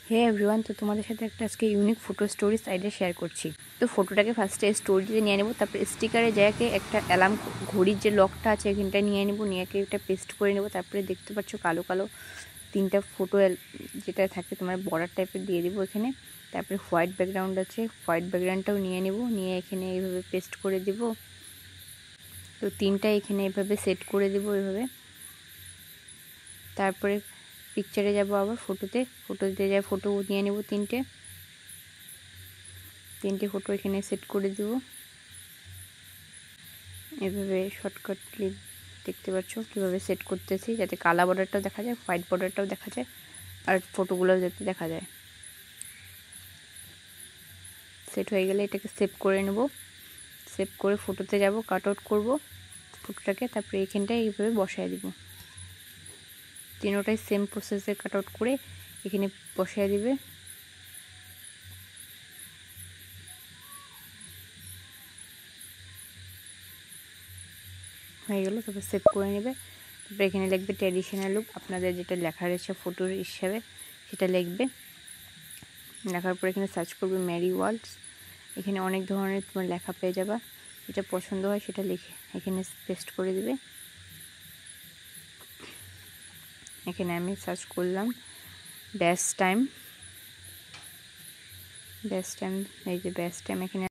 হে everyone, তো তোমাদের সাথে একটা আজকে ইউনিক ফটো স্টোরি সাইডে শেয়ার করছি। তো ফটোটাকে ফার্স্টে স্টোরিতে নিয়ে নেবো, তারপরে স্টিকারে যাকে একটা অ্যালার্ম ঘড়ির যে লকটা আছে এখানটা নিয়ে নেবো, নিয়ে এটা পেস্ট করে নেবো। তারপরে দেখতে পাচ্ছ কালো কালো তিনটা ফটো যেটা থাকে তোমার বর্ডার টাইপের দিয়ে দেবো এখানে। তারপরে হোয়াইট ব্যাকগ্রাউন্ড আছে, হোয়াইট ব্যাকগ্রাউন্ডটাও নিয়ে নেবো, নিয়ে এখানে এইভাবে পেস্ট করে দেবো। তো তিনটা এখানে এভাবে সেট করে দেবো এভাবে। তারপরে পিকচারে যাব, আবার ফটোতে যাই, ফটো নিয়ে নেব তিনটে ফটো এখানে সেট করে দেব এভাবে। শর্টকাটলি দেখতে পাচ্ছ কীভাবে সেট করতেছি, যাতে কালা বর্ডারটাও দেখা যায়, হোয়াইট বর্ডারটাও দেখা যায়, আর ফটোগুলো যাতে দেখা যায়। সেট হয়ে গেলে এটাকে সেভ করে নেব। সেভ করে ফটোতে যাব, কাট আউট করবো ফটোটাকে, তারপরে এখানটায় এইভাবে বসায় দিব। তিনোটাই সেম প্রসেসে কাট আউট করে এখানে বসায় দিবে। হয়ে গেল, তারপর সেভ করে নেবে। তারপরে এখানে লিখবে ট্র্যাডিশনাল লুক, আপনাদের যেটা লেখা রয়েছে ফটোর হিসাবে সেটা লিখবে। লেখার পর এখানে সার্চ করবে ম্যারি ওয়ালস। এখানে অনেক ধরনের তোমার লেখা পেয়ে যাবা, যেটা পছন্দ হয় সেটা লিখে এখানে পেস্ট করে দেবে। এখানে আমি সার্চ করলাম বেস্ট টাইম, এই যে বেস্ট টাইম এখানে